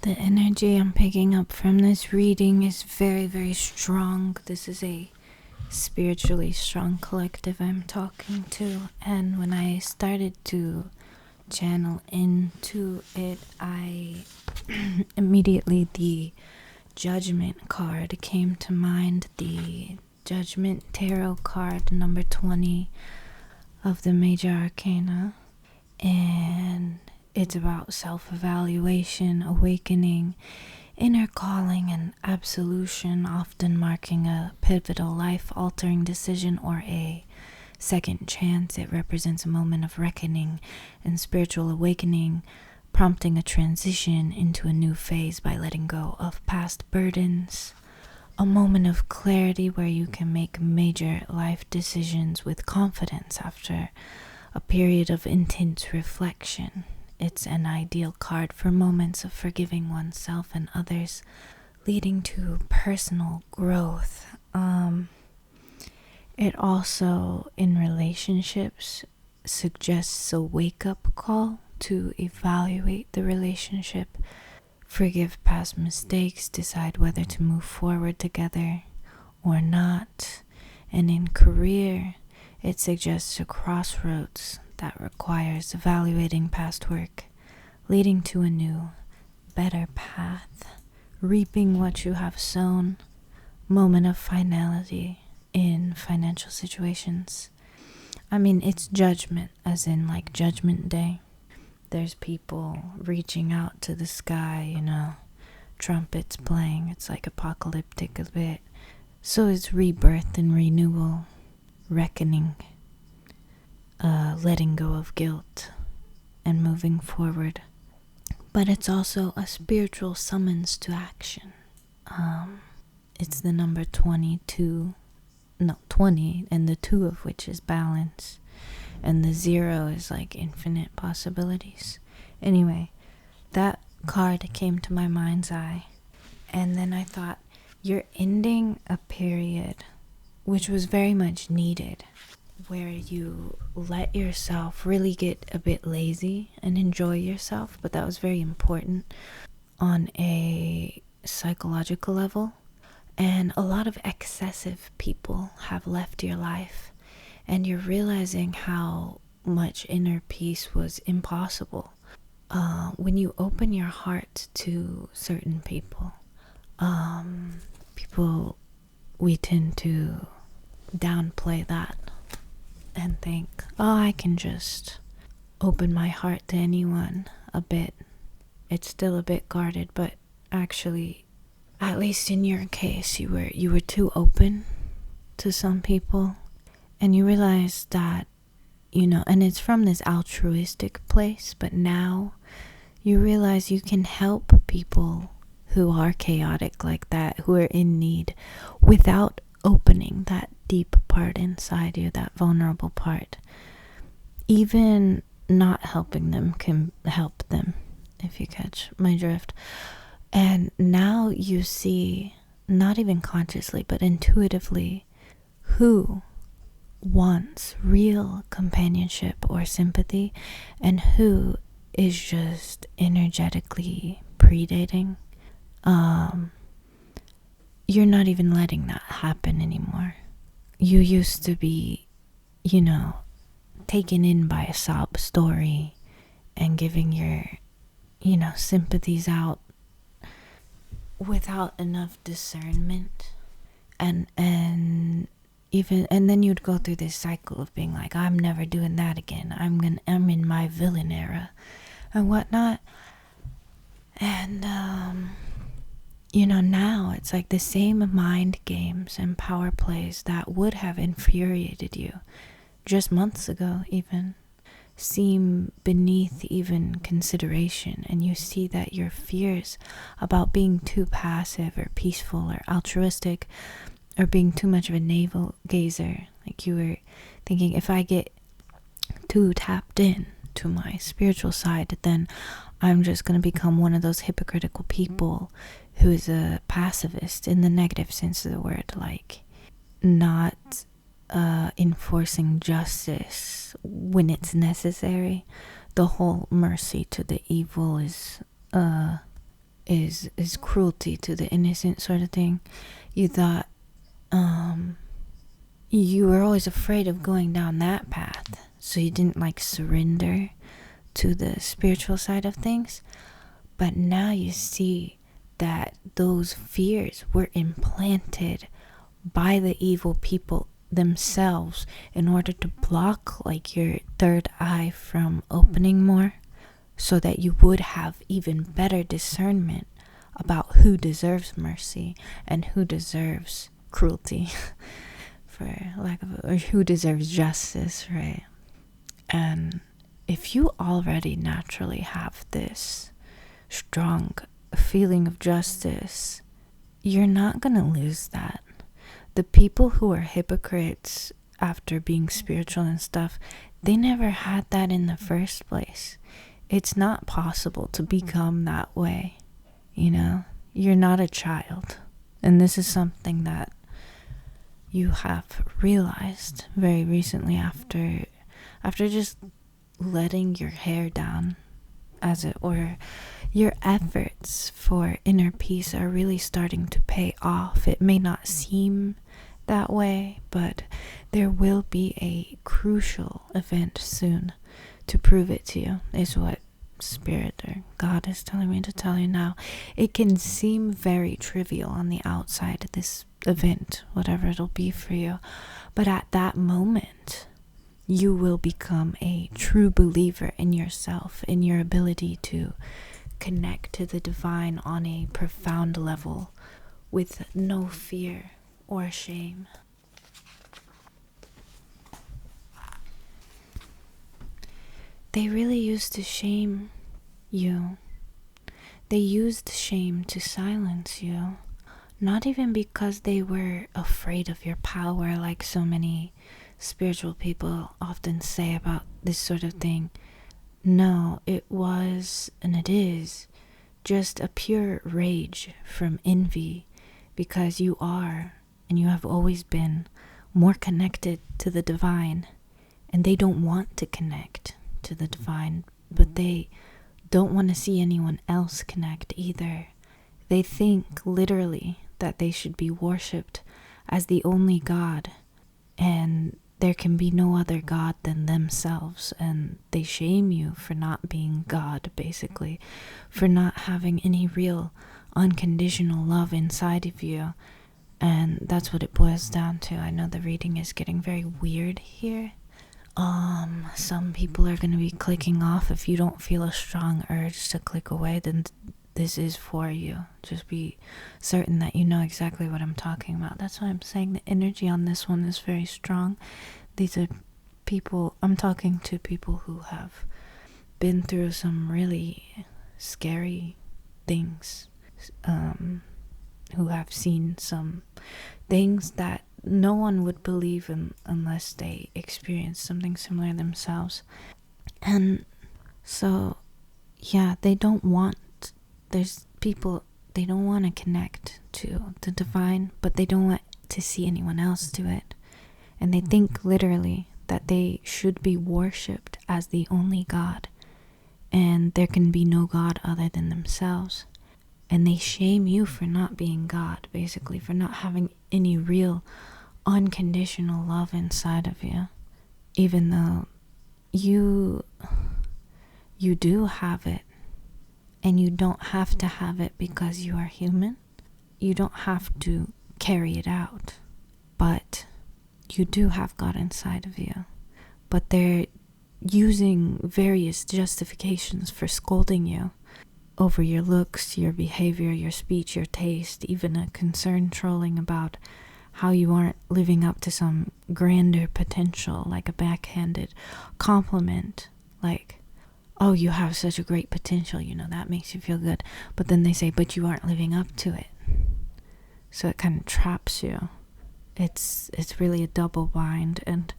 The energy I'm picking up from this reading is very, very strong. This is a spiritually strong collective I'm talking to, and when I started to channel into it, I immediately the Judgment card came to mind. The Judgment Tarot card, number 20 of the Major Arcana, and it's about self-evaluation, awakening, inner calling, and absolution, often marking a pivotal life-altering decision or a second chance. It represents a moment of reckoning and spiritual awakening, prompting a transition into a new phase by letting go of past burdens. A moment of clarity where you can make major life decisions with confidence after a period of intense reflection. It's an ideal card for moments of forgiving oneself and others, leading to personal growth. It also, in relationships, suggests a wake-up call to evaluate the relationship, forgive past mistakes, decide whether to move forward together or not. And in career, it suggests a crossroads that requires evaluating past work, leading to a new, better path, reaping what you have sown, moment of finality in financial situations. I mean, it's judgment, as in like Judgment Day. There's people reaching out to the sky, trumpets playing. It's like apocalyptic a bit. So it's rebirth and renewal, reckoning, letting go of guilt and moving forward. But it's also a spiritual summons to action. It's the number 20, and the 2 of which is balance, and the 0 is like infinite possibilities. Anyway, that card came to my mind's eye, and then I thought, you're ending a period which was very much needed, where you let yourself really get a bit lazy and enjoy yourself, but that was very important on a psychological level. And a lot of excessive people have left your life, and you're realizing how much inner peace was impossible when you open your heart to certain people. We tend to downplay that and think, I can just open my heart to anyone a bit. It's still a bit guarded, but actually, at least in your case, you were too open to some people, and you realize that, and it's from this altruistic place, but now you realize you can help people who are chaotic like that, who are in need, without opening that deep part inside you, that vulnerable part. Even not helping them can help them, if you catch my drift. And now you see, not even consciously, but intuitively, who wants real companionship or sympathy, and who is just energetically predating. You're not even letting that happen anymore. You used to be, taken in by a sob story and giving your, sympathies out without enough discernment, and then you'd go through this cycle of being like, I'm never doing that again. I'm in my villain era and whatnot. And now it's like the same mind games and power plays that would have infuriated you just months ago even seem beneath even consideration, and you see that your fears about being too passive or peaceful or altruistic, or being too much of a navel gazer, like you were thinking, if I get too tapped in to my spiritual side, then I'm just going to become one of those hypocritical people who is a pacifist in the negative sense of the word, like not enforcing justice when it's necessary. The whole mercy to the evil is is cruelty to the innocent sort of thing. You thought you were always afraid of going down that path, so you didn't like surrender to the spiritual side of things. But now you see that those fears were implanted by the evil people themselves in order to block like your third eye from opening more, so that you would have even better discernment about who deserves mercy and who deserves cruelty for lack of or who deserves justice, right? And if you already naturally have this strong feeling of justice, you're not gonna lose that. The people who are hypocrites after being spiritual and stuff, they never had that in the first place. It's not possible to become that way, you know? You're not a child. And this is something that you have realized very recently after just letting your hair down, as it were. Your efforts for inner peace are really starting to pay off. It may not seem that way, but there will be a crucial event soon to prove it to you, is what Spirit or God is telling me to tell you now. It can seem very trivial on the outside, this event, whatever it'll be for you, but at that moment you will become a true believer in yourself, in your ability to connect to the divine on a profound level with no fear or shame. They really used to shame you. They used shame to silence you. Not even because they were afraid of your power, like so many spiritual people often say about this sort of thing. No, it was, and it is, just a pure rage from envy, because you are, and you have always been, more connected to the divine, and they don't want to connect to the divine, but they don't want to see anyone else connect either. They think literally that they should be worshipped as the only God, and there can be no other God than themselves, and they shame you for not being God, basically, for not having any real unconditional love inside of you. And that's what it boils down to. I know the reading is getting very weird here. Some people are going to be clicking off. If you don't feel a strong urge to click away, then this is for you. Just be certain that you know exactly what I'm talking about. That's why I'm saying the energy on this one is very strong. These are people, I'm talking to people who have been through some really scary things, who have seen some things that no one would believe in unless they experience something similar themselves. And so, yeah, they don't want, there's people, they don't want to connect to the divine, but they don't want to see anyone else do it. And they think literally that they should be worshipped as the only God, and there can be no God other than themselves. And they shame you for not being God, basically, for not having any real unconditional love inside of you, even though you do have it. And you don't have to have it because you are human. You don't have to carry it out. But you do have God inside of you. But they're using various justifications for scolding you over your looks, your behavior, your speech, your taste, even a concern trolling about how you aren't living up to some grander potential, like a backhanded compliment, like, oh, you have such a great potential, you know, that makes you feel good. But then they say, but you aren't living up to it. So it kind of traps you. It's really a double bind. And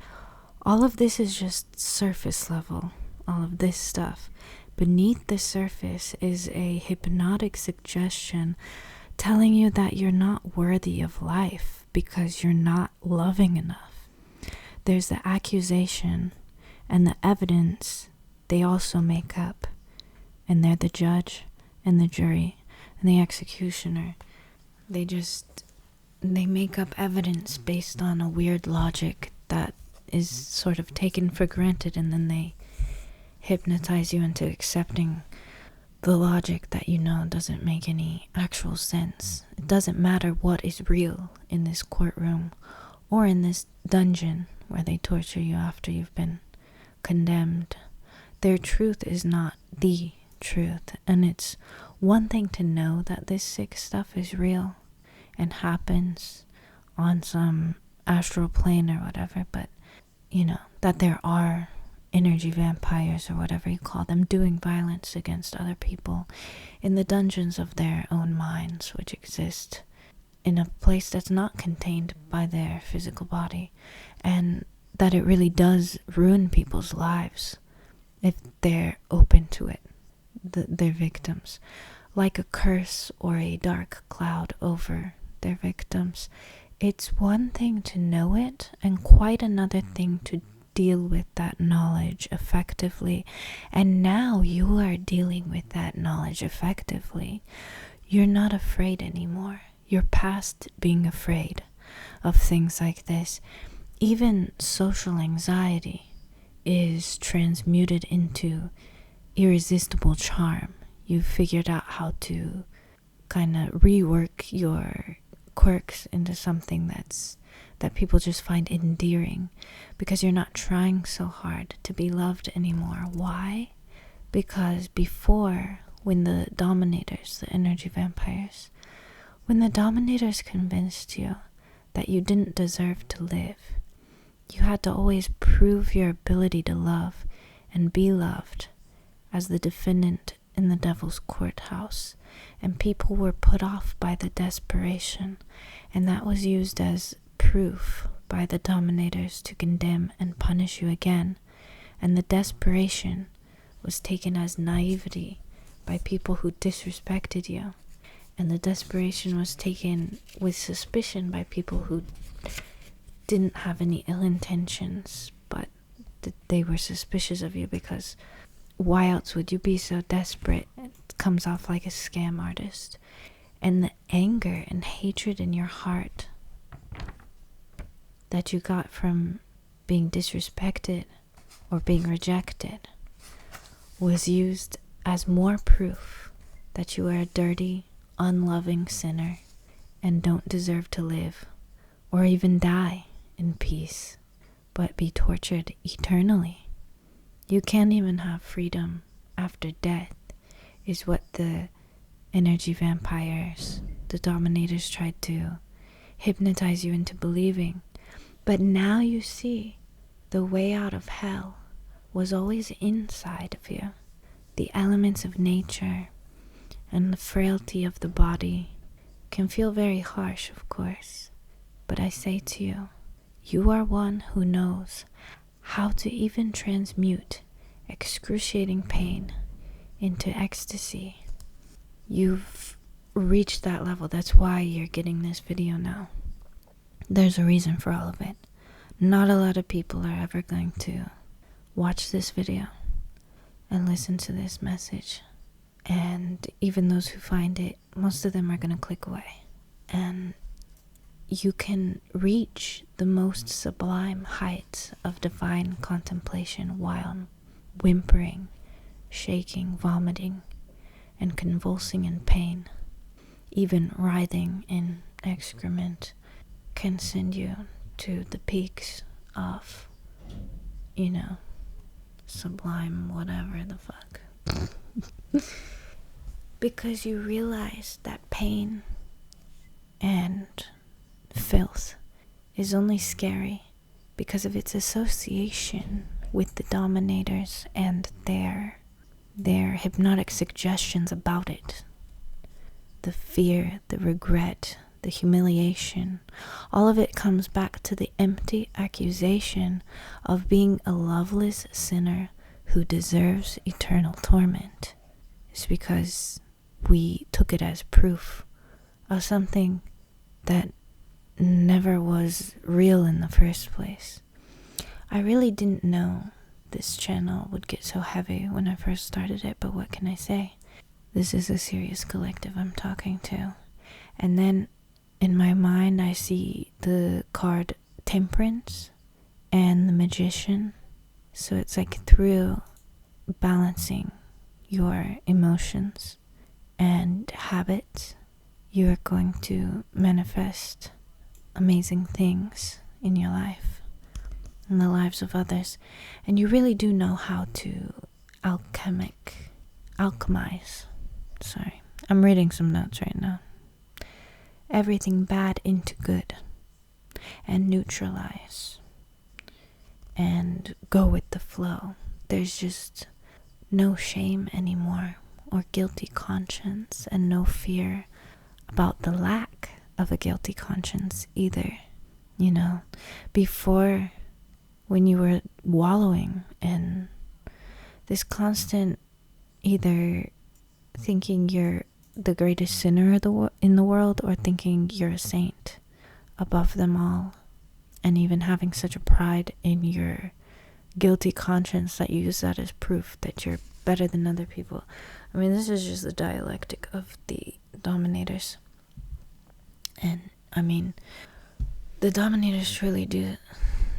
all of this is just surface level, all of this stuff. Beneath the surface is a hypnotic suggestion telling you that you're not worthy of life because you're not loving enough. There's the accusation and the evidence they also make up, and they're the judge and the jury, and the executioner, they make up evidence based on a weird logic that is sort of taken for granted, and then they hypnotize you into accepting the logic that doesn't make any actual sense. It doesn't matter what is real in this courtroom or in this dungeon where they torture you after you've been condemned. Their truth is not the truth, and it's one thing to know that this sick stuff is real and happens on some astral plane or whatever, but that there are energy vampires or whatever you call them doing violence against other people in the dungeons of their own minds, which exist in a place that's not contained by their physical body, and that it really does ruin people's lives if they're open to it, their victims, like a curse or a dark cloud over their victims. It's one thing to know it and quite another thing to deal with that knowledge effectively. And now you are dealing with that knowledge effectively. You're not afraid anymore. You're past being afraid of things like this. Even social anxiety is transmuted into irresistible charm. You've figured out how to kind of rework your quirks into something that people just find endearing, because you're not trying so hard to be loved anymore. Why? Because before, when the dominators, the energy vampires, when the dominators convinced you that you didn't deserve to live, you had to always prove your ability to love and be loved as the defendant in the devil's courthouse, and people were put off by the desperation, and that was used as proof by the dominators to condemn and punish you again. And the desperation was taken as naivety by people who disrespected you, and the desperation was taken with suspicion by people who didn't have any ill intentions, but they were suspicious of you, because why else would you be so desperate? It comes off like a scam artist. And the anger and hatred in your heart that you got from being disrespected or being rejected was used as more proof that you are a dirty, unloving sinner and don't deserve to live or even die in peace, but be tortured eternally. You can't even have freedom after death, is what the energy vampires, the dominators, tried to hypnotize you into believing. But now you see, the way out of hell was always inside of you. The elements of nature and the frailty of the body can feel very harsh, of course. But I say to you, you are one who knows how to even transmute excruciating pain into ecstasy. You've reached that level. That's why you're getting this video now. There's a reason for all of it. Not a lot of people are ever going to watch this video and listen to this message. And even those who find it, most of them are going to click away. And you can reach the most sublime heights of divine contemplation while whimpering, shaking, vomiting, and convulsing in pain. Even writhing in excrement can send you to the peaks of, sublime whatever the fuck. Because you realize that pain and filth is only scary because of its association with the dominators and their hypnotic suggestions about it. The fear, the regret, the humiliation, all of it comes back to the empty accusation of being a loveless sinner who deserves eternal torment. It's because we took it as proof of something that never was real in the first place. I really didn't know this channel would get so heavy when I first started it, but what can I say? This is a serious collective I'm talking to. And then in my mind, I see the card Temperance and the Magician. So it's like through balancing your emotions and habits, you are going to manifest amazing things in your life, in the lives of others. And you really do know how to alchemize. Sorry, I'm reading some notes right now. Everything bad into good, and neutralize, and go with the flow. There's just no shame anymore, or guilty conscience, and no fear about the lack of a guilty conscience either. You know, before, when you were wallowing in this constant either thinking you're the greatest sinner in the world, or thinking you're a saint above them all, and even having such a pride in your guilty conscience that you use that as proof that you're better than other people. I mean, this is just the dialectic of the dominators. And I mean, the dominators truly do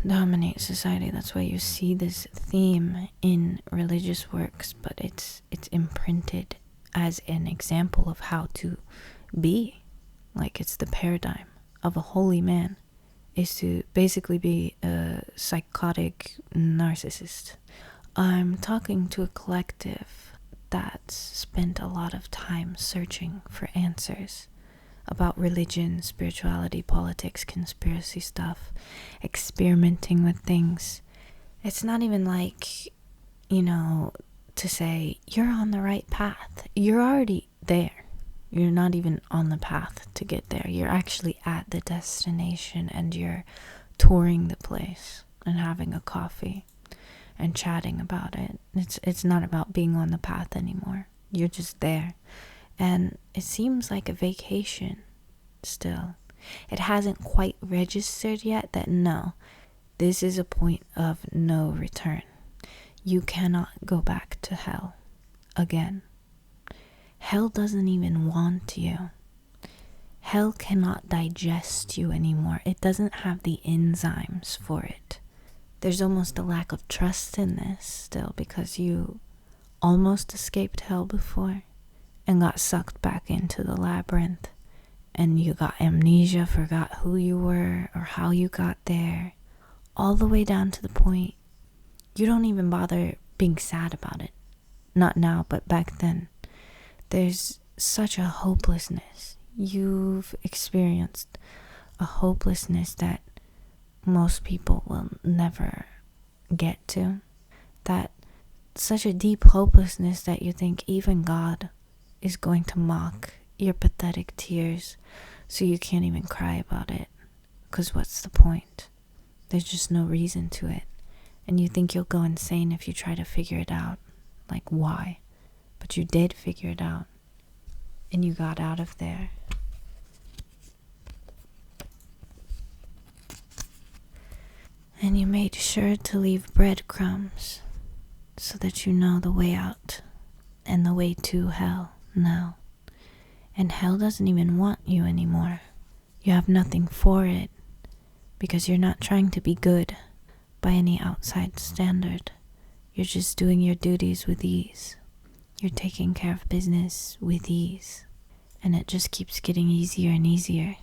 dominate society. That's why you see this theme in religious works, but it's imprinted as an example of how to be. Like, it's the paradigm of a holy man is to basically be a psychotic narcissist. I'm talking to a collective that spent a lot of time searching for answers about religion, spirituality, politics, conspiracy stuff, experimenting with things. It's not even like, you know, to say you're on the right path. You're already there. You're not even on the path to get there. You're actually at the destination, and you're touring the place and having a coffee and chatting about it. It's not about being on the path anymore. You're just there. And it seems like a vacation still. It hasn't quite registered yet that no, this is a point of no return. You cannot go back to hell again. Hell doesn't even want you. Hell cannot digest you anymore. It doesn't have the enzymes for it. There's almost a lack of trust in this still, because you almost escaped hell before and got sucked back into the labyrinth, and you got amnesia, forgot who you were or how you got there, all the way down to the point you don't even bother being sad about it. Not now, but back then. There's such a hopelessness. You've experienced a hopelessness that most people will never get to. That such a deep hopelessness that you think even God is going to mock your pathetic tears, so you can't even cry about it. Because what's the point? There's just no reason to it. And you think you'll go insane if you try to figure it out. Like, why? But you did figure it out. And you got out of there. And you made sure to leave breadcrumbs so that you know the way out and the way to hell now. And hell doesn't even want you anymore. You have nothing for it, because you're not trying to be good by any outside standard. You're just doing your duties with ease. You're taking care of business with ease. And it just keeps getting easier and easier.